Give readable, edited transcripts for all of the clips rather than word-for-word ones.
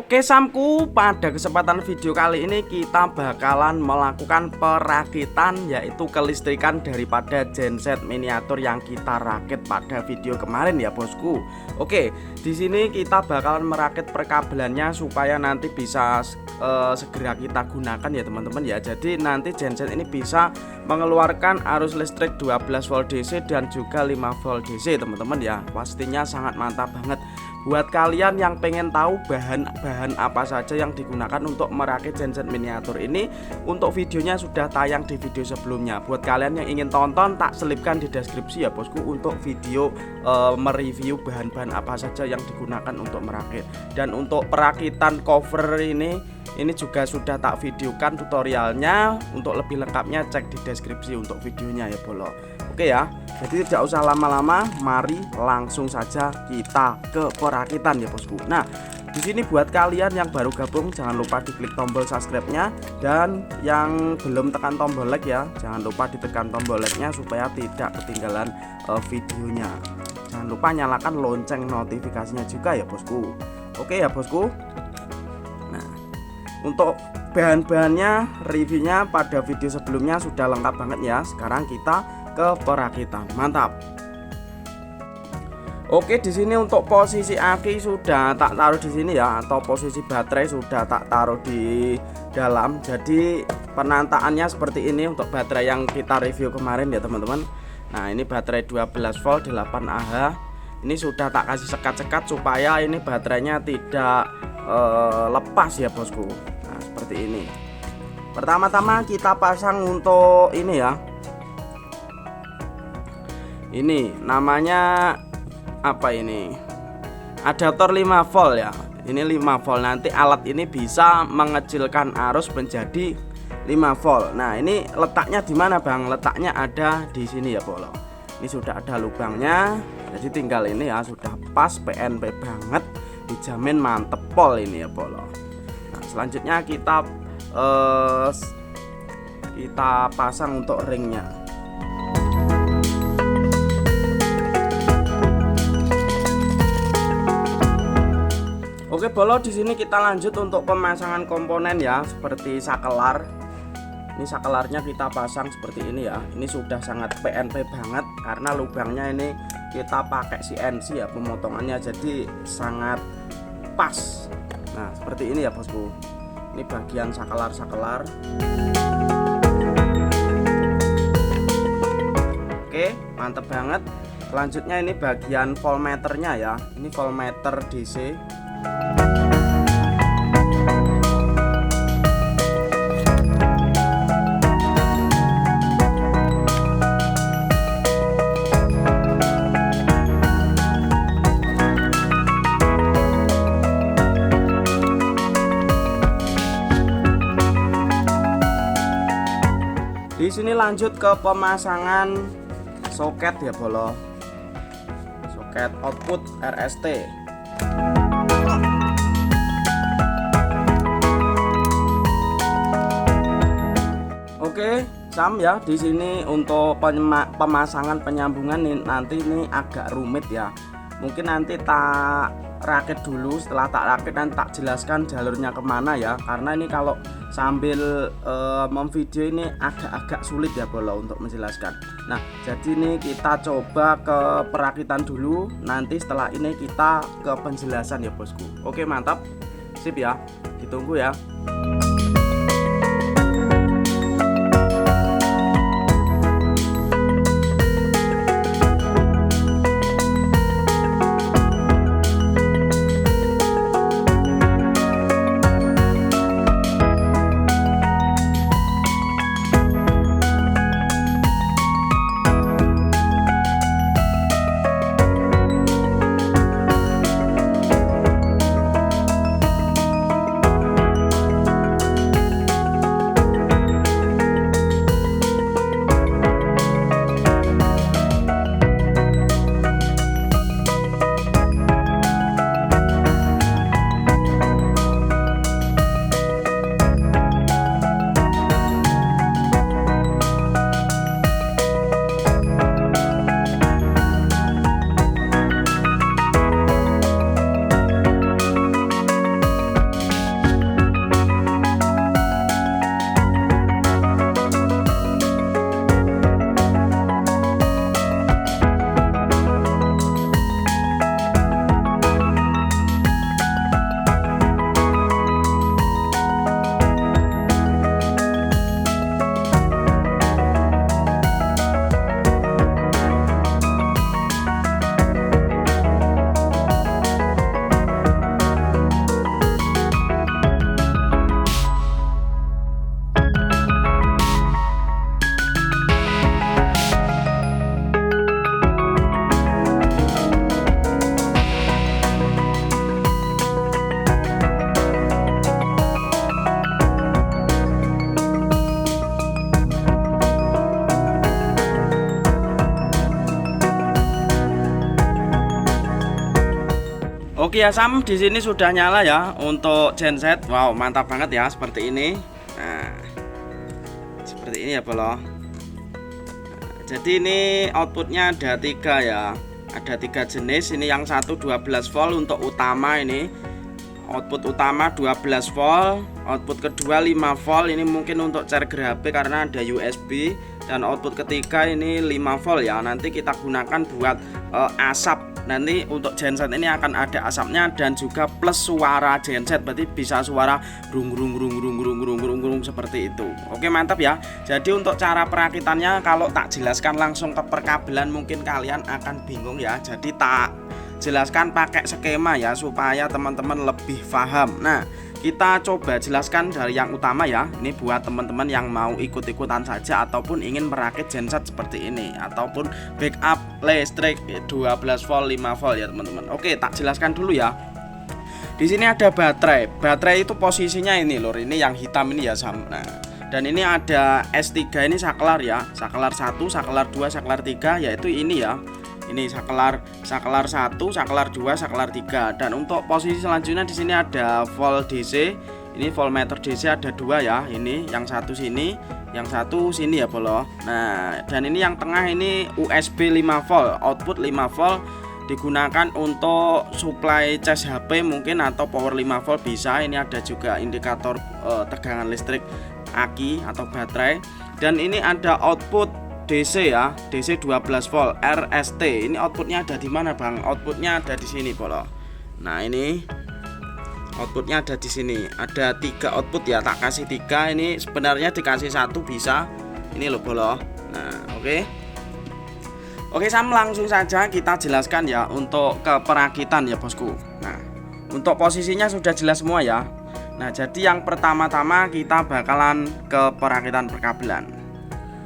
Oke Samku, pada kesempatan video kali ini kita bakalan melakukan perakitan, yaitu kelistrikan daripada genset miniatur yang kita rakit pada video kemarin ya bosku. Oke, di sini kita bakalan merakit perkabelannya supaya nanti bisa segera kita gunakan ya teman-teman ya. Jadi nanti genset ini bisa mengeluarkan arus listrik 12 volt DC dan juga 5 volt DC teman-teman ya. Pastinya sangat mantap banget. Buat kalian yang pengen tahu bahan apa saja yang digunakan untuk merakit genset miniatur ini, untuk videonya sudah tayang di video sebelumnya. Buat kalian yang ingin tonton, tak selipkan di deskripsi ya bosku untuk video mereview bahan-bahan apa saja yang digunakan untuk merakit. Dan untuk perakitan cover ini juga sudah tak videokan tutorialnya. Untuk lebih lengkapnya cek di deskripsi untuk videonya ya bolo. Oke ya, jadi tidak usah lama-lama, mari langsung saja kita ke perakitan ya bosku. Nah, di sini buat kalian yang baru gabung jangan lupa diklik tombol subscribe-nya, dan yang belum tekan tombol like ya, jangan lupa ditekan tombol like-nya supaya tidak ketinggalan videonya. Jangan lupa nyalakan lonceng notifikasinya juga ya bosku. Oke ya bosku. Nah, untuk bahan-bahannya, reviewnya pada video sebelumnya sudah lengkap banget ya. Sekarang kita ke perakitan, mantap. Oke, di sini untuk posisi aki sudah tak taruh di sini ya, atau posisi baterai sudah tak taruh di dalam. Jadi penantaannya seperti ini untuk baterai yang kita review kemarin ya teman-teman. Nah, ini baterai 12 volt 8Ah. Ini sudah tak kasih sekat-sekat supaya ini baterainya tidak lepas ya bosku. Nah, seperti ini. Pertama-tama kita pasang untuk ini ya. Ini namanya apa ini? Adaptor 5 volt ya. Ini 5 volt. Nanti alat ini bisa mengecilkan arus menjadi 5 volt. Nah, ini letaknya di mana, Bang? Letaknya ada di sini ya, Bolo. Ini sudah ada lubangnya. Jadi tinggal ini ya, sudah pas PNP banget. Dijamin mantep pol ini ya, Bolo. Nah, selanjutnya kita pasang untuk ringnya. Oke bolo, di sini kita lanjut untuk pemasangan komponen ya, seperti sakelar. Ini sakelarnya kita pasang seperti ini ya. Ini sudah sangat PNP banget karena lubangnya ini kita pakai CNC ya pemotongannya, jadi sangat pas. Nah, seperti ini ya bosku. Ini bagian sakelar-sakelar. Oke, mantep banget. Selanjutnya ini bagian voltmeternya ya. Ini voltmeter DC. Di sini lanjut ke pemasangan soket ya bolo. Soket output RST. Oke, Sam ya, di sini untuk pemasangan penyambungan nanti ini agak rumit ya. Mungkin nanti tak rakit dulu, setelah tak rakit dan tak jelaskan jalurnya kemana ya. Karena ini kalau sambil memvideo ini agak sulit ya bolo untuk menjelaskan. Nah, jadi ini kita coba ke perakitan dulu. Nanti setelah ini kita ke penjelasan ya bosku. Oke, mantap, sip ya, ditunggu ya. Oke ya Sam, di sini sudah nyala ya untuk genset. Wow, mantap banget ya seperti ini. Nah, seperti ini ya bolo. Nah, jadi ini outputnya ada 3 ya. Ada 3 jenis. Ini yang satu 12 volt untuk utama ini. Output utama 12 volt, output kedua 5 volt. Ini mungkin untuk charger HP karena ada USB. Dan output ketiga ini 5 volt ya. Nanti kita gunakan buat asap. Nanti untuk genset ini akan ada asapnya dan juga plus suara genset, berarti bisa suara rung seperti itu. Oke, mantap ya. Jadi untuk cara perakitannya kalau tak jelaskan langsung ke perkabelan mungkin kalian akan bingung ya. Jadi tak jelaskan pakai skema ya supaya teman-teman lebih paham. Nah, kita coba jelaskan dari yang utama ya. Ini buat teman-teman yang mau ikut-ikutan saja ataupun ingin merakit genset seperti ini ataupun backup listrik 12 volt 5 volt ya teman-teman. Oke, tak jelaskan dulu ya. Di sini ada baterai. Baterai itu posisinya ini lor, ini yang hitam ini ya Sam. Nah, dan ini ada S3 ini saklar ya. Saklar 1, saklar 2, saklar 3 yaitu ini ya. Ini saklar 1, saklar 2, saklar 3. Dan untuk posisi selanjutnya di sini ada volt DC. Ini voltmeter DC ada 2 ya. Ini yang satu sini, yang satu sini ya bolo. Nah, dan ini yang tengah ini USB 5 volt, output 5 volt digunakan untuk supply cas HP mungkin atau power 5 volt bisa. Ini ada juga indikator tegangan listrik aki atau baterai. Dan ini ada output DC ya, DC 12 volt RST. Ini outputnya ada di mana bang? Outputnya ada di sini bolo. Nah ini outputnya ada di sini. Ada 3 output ya, tak kasih 3. Ini sebenarnya dikasih 1 bisa. Ini loh bolo. Nah oke. Oke Sam, langsung saja kita jelaskan ya untuk keperakitan ya bosku. Nah untuk posisinya sudah jelas semua ya. Nah jadi yang pertama-tama kita bakalan ke perakitan perkabelan.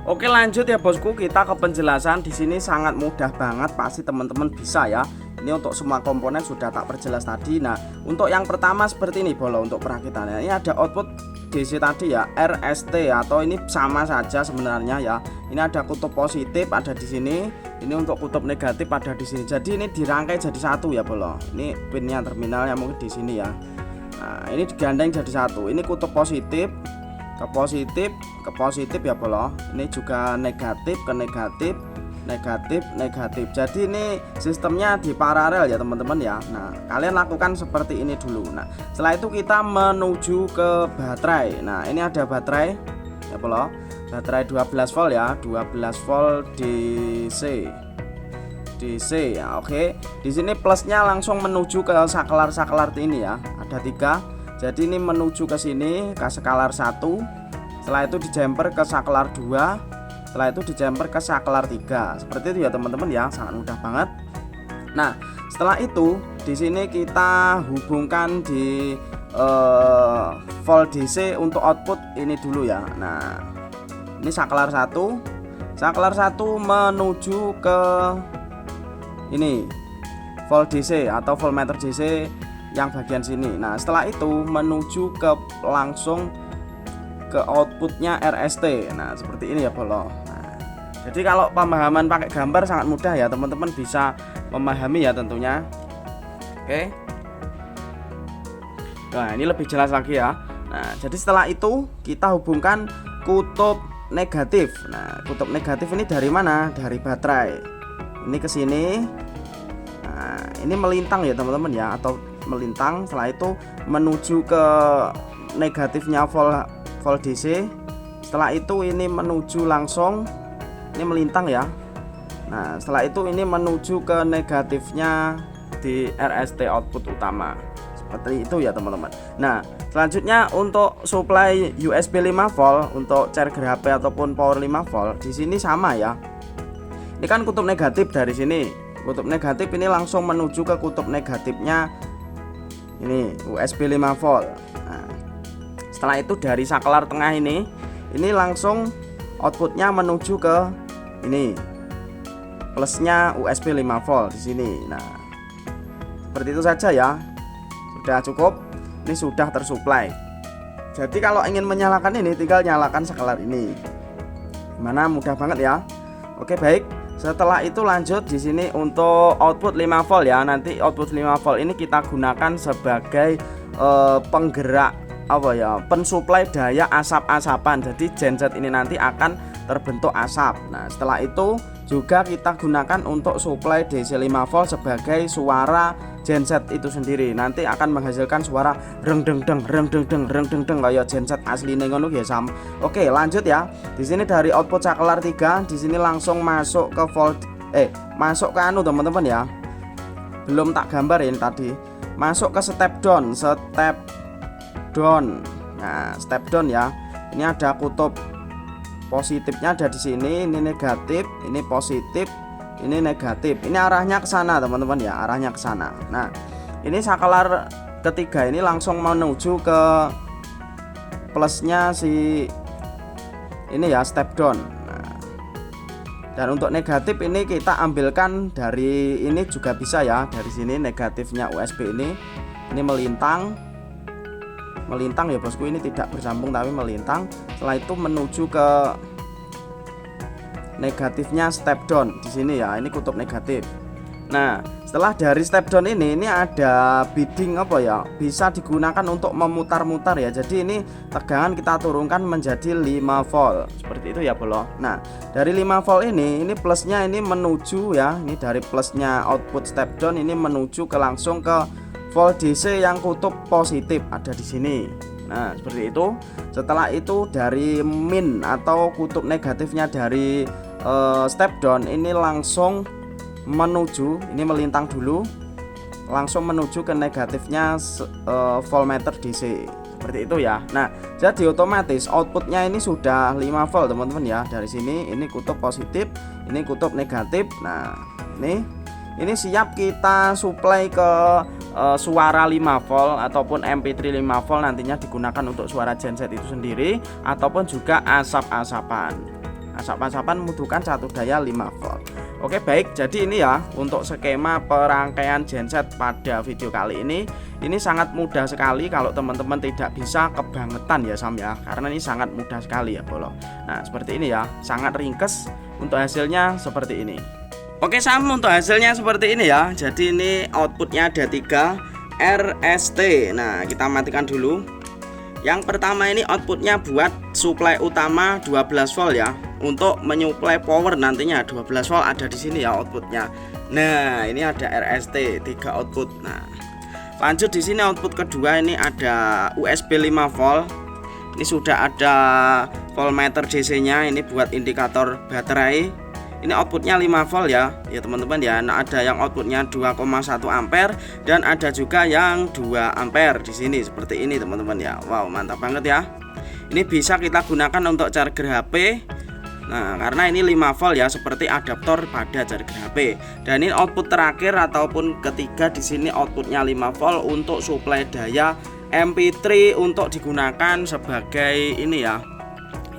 Oke lanjut ya bosku, kita ke penjelasan. Di sini sangat mudah banget, pasti teman-teman bisa ya. Ini untuk semua komponen sudah tak perjelas tadi. Nah untuk yang pertama seperti ini bolo untuk perakitannya. Ini ada output DC tadi ya, RST atau ini sama saja sebenarnya ya. Ini ada kutub positif ada di sini. Ini untuk kutub negatif ada di sini. Jadi ini dirangkai jadi satu ya bolo. Ini pinnya terminalnya mungkin di sini ya. Nah ini digandeng jadi satu. Ini kutub positif ke positif ya bolo. Ini juga negatif ke negatif, negatif. Jadi ini sistemnya di paralel ya teman-teman ya. Nah kalian lakukan seperti ini dulu. Nah setelah itu kita menuju ke baterai. Nah ini ada baterai ya bolo, baterai 12 volt ya, 12 volt DC ya. Oke, di sini plusnya langsung menuju ke saklar ini ya, ada 3. Jadi ini menuju ke sini ke saklar 1. Setelah itu dijumper ke saklar 2. Setelah itu dijumper ke saklar 3. Seperti itu ya teman-teman ya, sangat mudah banget. Nah, setelah itu di sini kita hubungkan di volt DC untuk output ini dulu ya. Nah, ini saklar 1. Saklar 1 menuju ke ini volt DC atau voltmeter DC yang bagian sini. Nah setelah itu menuju ke langsung ke outputnya RST. Nah seperti ini ya bolo. Nah, jadi kalau pemahaman pakai gambar sangat mudah ya teman-teman, bisa memahami ya tentunya. Oke. Nah ini lebih jelas lagi ya. Nah jadi setelah itu kita hubungkan kutub negatif. Nah kutub negatif ini dari mana? Dari baterai. Ini ke sini. Nah ini melintang ya teman-teman ya, atau melintang. Setelah itu menuju ke negatifnya volt DC. Setelah itu ini menuju langsung, ini melintang ya. Nah setelah itu ini menuju ke negatifnya di RST output utama. Seperti itu ya teman-teman. Nah selanjutnya untuk supply USB 5 volt untuk charger HP ataupun power 5 volt di sini sama ya. Ini kan kutub negatif dari sini. Kutub negatif ini langsung menuju ke kutub negatifnya ini USB 5 volt. Nah, setelah itu dari saklar tengah ini langsung outputnya menuju ke ini plusnya USB 5 volt di sini. Nah seperti itu saja ya, sudah cukup. Ini sudah tersuplai. Jadi kalau ingin menyalakan ini tinggal nyalakan saklar ini. Gimana, mudah banget ya. Oke baik, Setelah itu lanjut di sini untuk output 5 volt ya. Nanti output 5 volt ini kita gunakan sebagai penggerak pensuplai daya asap-asapan. Jadi genset ini nanti akan terbentuk asap. Nah, setelah itu juga kita gunakan untuk suplai DC 5 volt sebagai suara genset itu sendiri. Nanti akan menghasilkan suara reng deng deng kayak genset asli ngono ya Sam. Oke, lanjut ya. Di sini dari output saklar 3, di sini langsung masuk ke volt masuk ke teman-teman ya. Belum tak gambar ini tadi. Masuk ke step down. Nah, step down ya. Ini ada kutub positifnya ada di sini, ini negatif, ini positif, ini negatif. Ini arahnya ke sana, teman-teman ya, arahnya ke sana. Nah, ini saklar ketiga ini langsung menuju ke plusnya si ini ya, step down. Nah, dan untuk negatif ini kita ambilkan dari ini juga bisa ya, dari sini negatifnya USB ini melintang ya bosku, ini tidak bersambung tapi melintang. Setelah itu menuju ke negatifnya step down di sini ya, ini kutub negatif. Nah, setelah dari step down ini ada bidding bisa digunakan untuk memutar-mutar ya. Jadi ini tegangan kita turunkan menjadi 5 volt seperti itu ya bolo. Nah, dari 5 volt ini plusnya ini menuju ya, ini dari plusnya output step down ini menuju ke langsung ke volt DC yang kutub positif ada di sini. Nah, seperti itu. Setelah itu dari min atau kutub negatifnya dari step down ini langsung menuju, ini melintang dulu, langsung menuju ke negatifnya voltmeter DC. Seperti itu ya. Nah, jadi otomatis outputnya ini sudah 5 volt teman-teman ya. Dari sini ini kutub positif, ini kutub negatif. Nah, ini siap kita suplai ke suara 5 volt ataupun MP3 5 volt nantinya digunakan untuk suara genset itu sendiri, ataupun juga asap-asapan membutuhkan satu daya 5 volt. Oke, baik, jadi ini ya untuk skema perangkaian genset pada video kali ini. Ini sangat mudah sekali kalau teman-teman tidak bisa kebangetan ya Sam ya, karena ini sangat mudah sekali ya bolo. Nah, seperti ini ya, sangat ringkes. Untuk hasilnya seperti ini. Oke Sam, untuk hasilnya seperti ini ya. Jadi ini outputnya ada 3 RST. Nah, kita matikan dulu. Yang pertama ini outputnya buat suplai utama 12 volt ya. Untuk menyuplai power nantinya 12 volt ada di sini ya outputnya. Nah, ini ada RST 3 output. Nah, lanjut di sini output kedua ini ada USB 5 volt. Ini sudah ada voltmeter DC-nya, ini buat indikator baterai. Ini outputnya 5 volt ya teman-teman ya. Nah, ada yang outputnya 2,1 ampere dan ada juga yang 2 ampere di sini seperti ini teman-teman ya. Wow, mantap banget ya. Ini bisa kita gunakan untuk charger HP. Nah, karena ini 5 volt ya, seperti adaptor pada charger HP. Dan ini output terakhir ataupun ketiga di sini outputnya 5 volt untuk suplai daya MP3 untuk digunakan sebagai ini ya.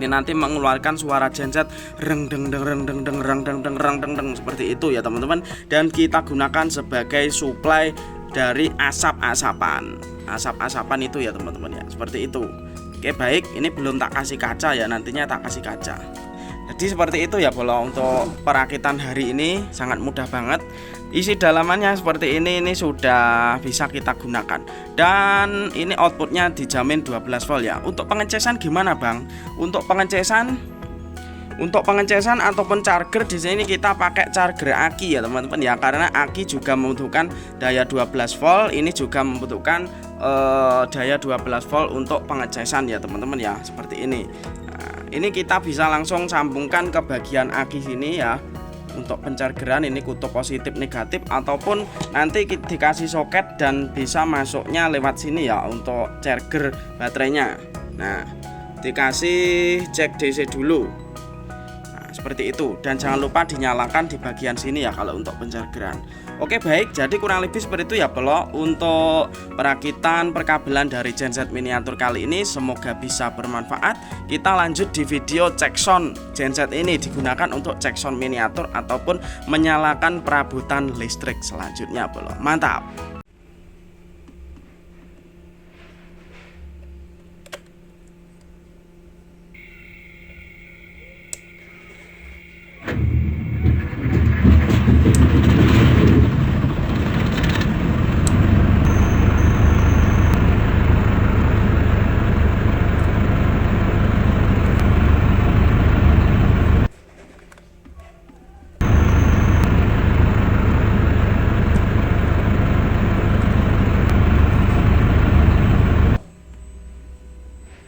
Ini nanti mengeluarkan suara genset reng deng deng reng deng deng reng deng deng reng deng deng seperti itu ya teman-teman. Dan kita gunakan sebagai suplai dari asap-asapan itu ya teman-teman ya, seperti itu. Oke, baik, ini belum tak kasih kaca ya, nantinya tak kasih kaca. Jadi seperti itu ya bolo, untuk perakitan hari ini sangat mudah banget. Isi dalamannya seperti ini sudah bisa kita gunakan. Dan ini outputnya dijamin 12 volt ya. Untuk pengecesan gimana Bang? Untuk pengecesan ataupun charger di sini kita pakai charger aki ya teman-teman ya, karena aki juga membutuhkan daya 12 volt, ini juga membutuhkan daya 12 volt untuk pengecesan ya teman-teman ya, seperti ini. Nah, ini kita bisa langsung sambungkan ke bagian aki sini ya. Untuk penchargeran ini kutub positif negatif, ataupun nanti dikasih soket dan bisa masuknya lewat sini ya untuk charger baterainya. Nah, dikasih cek DC dulu. Nah, seperti itu, dan jangan lupa dinyalakan di bagian sini ya kalau untuk penchargeran. Oke, baik, jadi kurang lebih seperti itu ya bolo untuk perakitan perkabelan dari genset miniatur kali ini. Semoga bisa bermanfaat. Kita lanjut di video cek sound. Genset ini digunakan untuk cek sound miniatur ataupun menyalakan perabotan listrik selanjutnya bolo. Mantap.